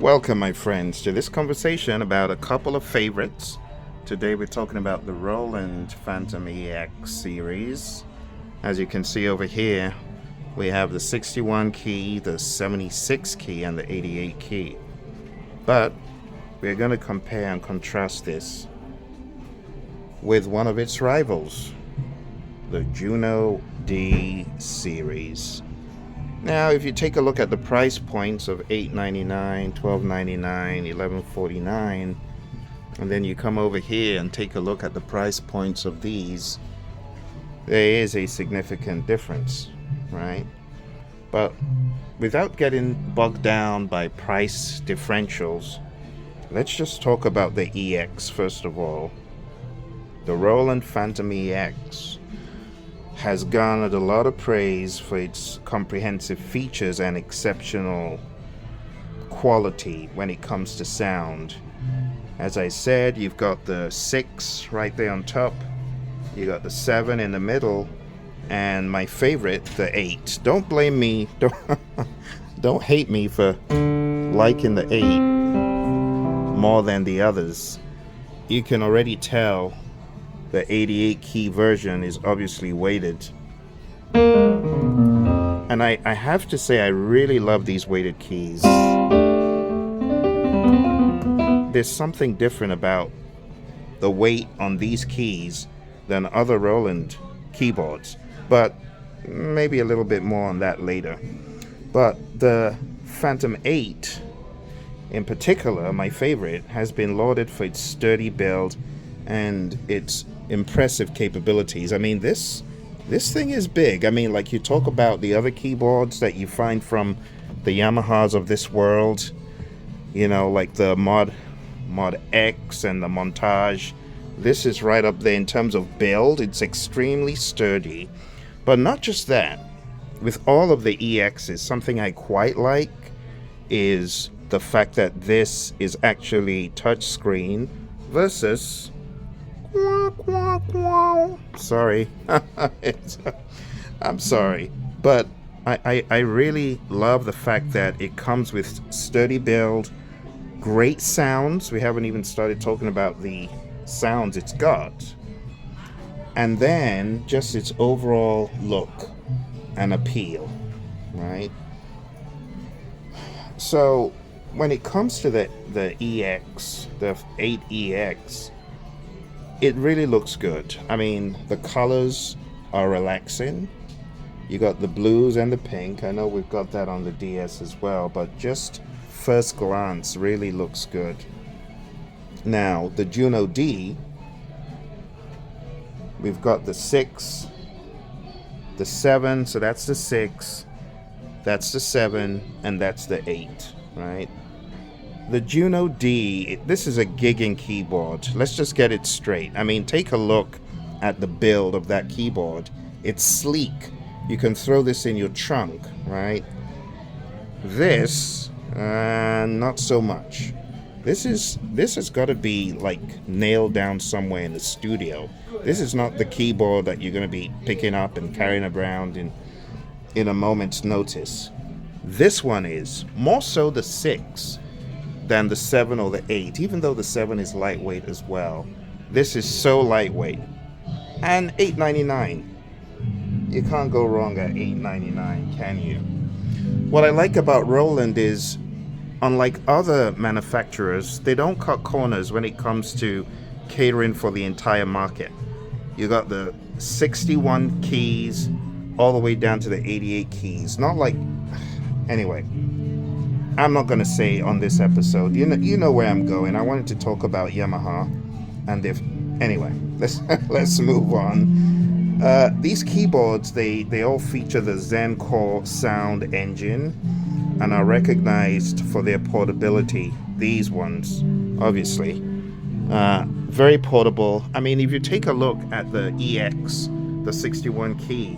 Welcome, my friends, to this conversation about a couple of favorites. Today we're talking about the Roland Phantom EX series. As you can see over here, we have the 61 key, the 76 key, and the 88 key. But we're going to compare and contrast this with one of its rivals, the Juno D series. Now, if you take a look at the price points of $8.99, $12.99, $11.49, and then you come over here and take a look at the price points of these, there is a significant difference, right? But without getting bogged down by price differentials, let's just talk about the EX first of all. The Roland Phantom EX has garnered a lot of praise for its comprehensive features and exceptional quality when it comes to sound. As I said, you've got the 6 right there on top, you got the 7 in the middle, and my favorite, the 8. Don't blame me, don't hate me for liking the 8 more than the others. You can already tell the 88 key version is obviously weighted. And I have to say, I really love these weighted keys. There's something different about the weight on these keys than other Roland keyboards, but maybe a little bit more on that later. But the Phantom 8 in particular, my favorite, has been lauded for its sturdy build and its impressive capabilities. I mean, this thing is big. I mean, like, you talk about the other keyboards that you find from the Yamahas of this world, you know, like the Mod X and the Montage. This is right up there in terms of build. It's extremely sturdy. But not just that. With all of the EXs, something I quite like is the fact that this is actually touchscreen versus sorry. I'm sorry, but I really love the fact that it comes with sturdy build, great sounds. We haven't even started talking about the sounds it's got, and then just its overall look and appeal, right? So when it comes to the EX, the 8EX, it really looks good. I mean, the colors are relaxing. You got the blues and the pink. I know we've got that on the DS as well, but just first glance really looks good. Now, the Juno D, we've got the 6, the 7, so that's the 6, that's the 7, and that's the 8, right? The Juno D, this is a gigging keyboard. Let's just get it straight. I mean, take a look at the build of that keyboard. It's sleek. You can throw this in your trunk, right? This, not so much. This has got to be like nailed down somewhere in the studio. This is not the keyboard that you're going to be picking up and carrying around in a moment's notice. This one is more so the 6 than the 7 or the 8, even though the 7 is lightweight as well. This is so lightweight. And $8.99. You can't go wrong at $8.99, can you? What I like about Roland is, unlike other manufacturers, they don't cut corners when it comes to catering for the entire market. You got the 61 keys all the way down to the 88 keys. Not like... Anyway, I'm not going to say on this episode. You know where I'm going. I wanted to talk about Yamaha, and anyway, let's move on. These keyboards, they all feature the Zen-Core sound engine and are recognized for their portability. These ones, obviously, very portable. I mean, if you take a look at the EX, the 61 key,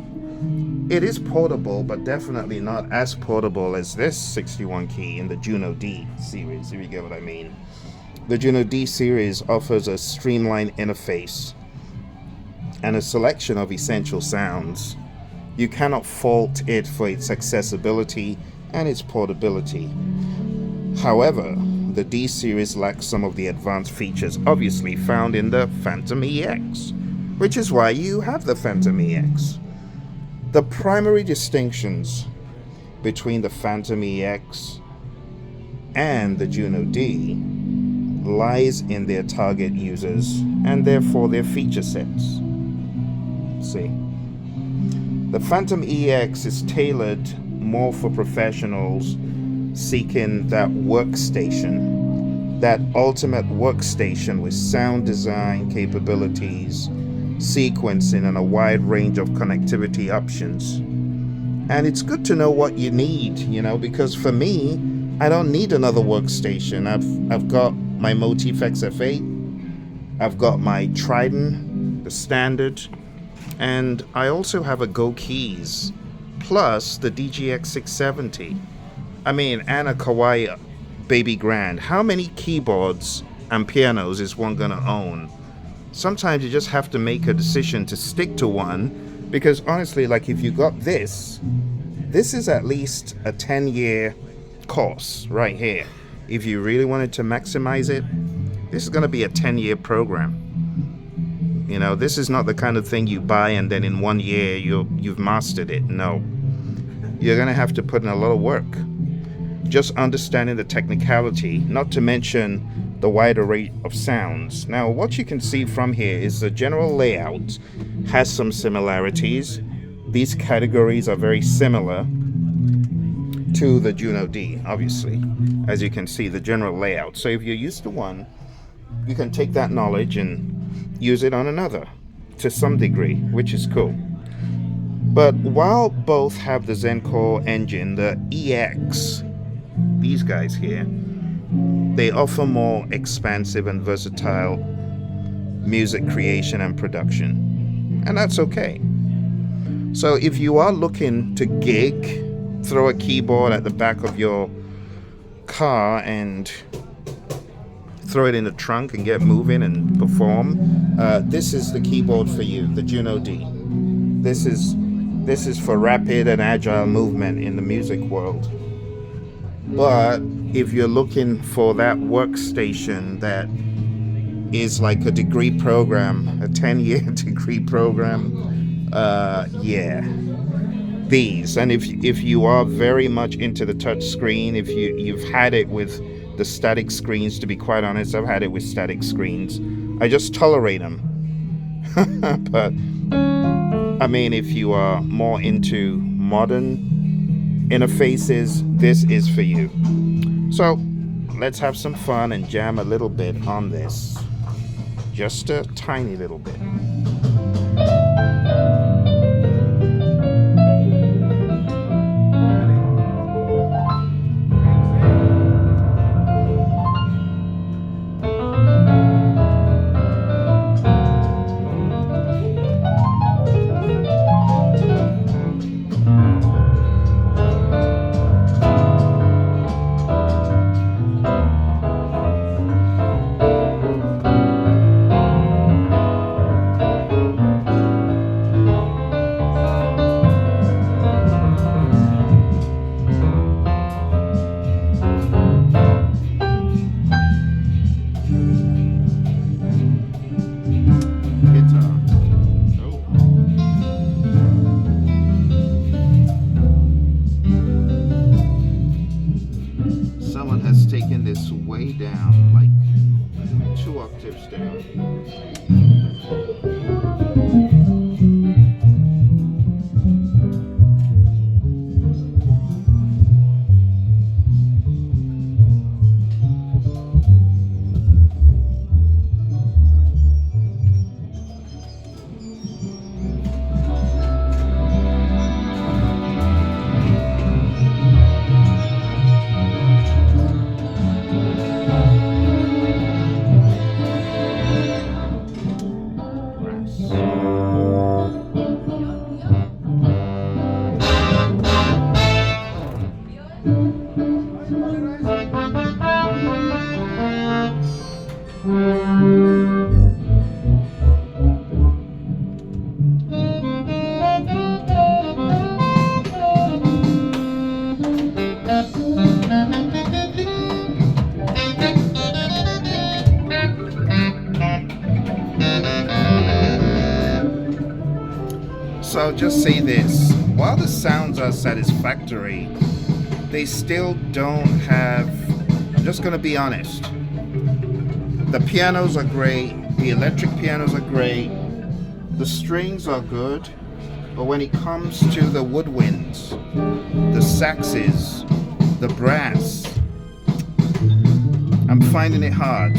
it is portable, but definitely not as portable as this 61 key in the Juno D series, if you get what I mean. The Juno D series offers a streamlined interface and a selection of essential sounds. You cannot fault it for its accessibility and its portability. However, the D series lacks some of the advanced features obviously found in the Phantom EX, which is why you have the Phantom EX. The primary distinctions between the Phantom EX and the Juno D lies in their target users and therefore their feature sets. See, the Phantom EX is tailored more for professionals seeking that workstation, that ultimate workstation with sound design capabilities, sequencing, and a wide range of connectivity options. And it's good to know what you need, because for me, I don't need another workstation. I've got my Motif XF8, I've got my Trident, the standard, and I also have a Go Keys, plus the DGX 670. And a Kawaii Baby Grand. How many keyboards and pianos is one gonna own? Sometimes you just have to make a decision to stick to one, because honestly, like if you got this is at least a 10-year course right here. If you really wanted to maximize it, this is gonna be a 10-year program. This is not the kind of thing you buy and then in 1 year you've mastered it. No. You're gonna have to put in a lot of work. Just understanding the technicality, not to mention the wide array of sounds. Now, what you can see from here is the general layout has some similarities. These categories are very similar to the Juno D, obviously, as you can see, the general layout. So if you're used to one, you can take that knowledge and use it on another to some degree, which is cool. But while both have the Zen-Core engine, the EX, these guys here, they offer more expansive and versatile music creation and production, and that's okay. So if you are looking to gig, throw a keyboard at the back of your car and throw it in the trunk and get moving and perform, this is the keyboard for you, the Juno D. This is for rapid and agile movement in the music world. But if you're looking for that workstation that is like a degree program, a 10-year degree program, these. And if you are very much into the touch screen, if you've had it with the static screens, to be quite honest, I've had it with static screens. I just tolerate them. But if you are more into modern interfaces, this is for you. So let's have some fun and jam a little bit on this. Just a tiny little bit. Someone has taken this way down, like 2 octaves down. Brass. Also, I'll just say this. While the sounds are satisfactory, they still don't have... I'm just going to be honest. The pianos are great. The electric pianos are great. The strings are good. But when it comes to the woodwinds, the saxes, the brass, I'm finding it hard.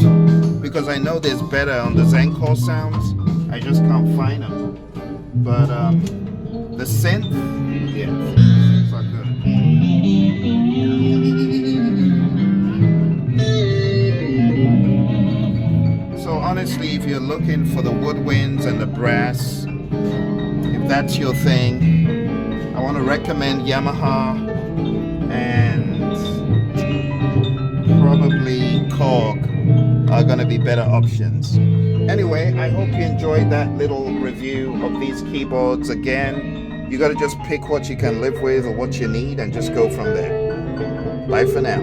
Because I know there's better on the Zen-Core sounds. I just can't find them. But the synth, yeah, the synths are good. So honestly, if you're looking for the woodwinds and the brass, if that's your thing, I want to recommend Yamaha and probably Korg are going to be better options. Anyway, I hope you enjoyed that little review of these keyboards. Again, you got to just pick what you can live with or what you need and just go from there. Bye for now.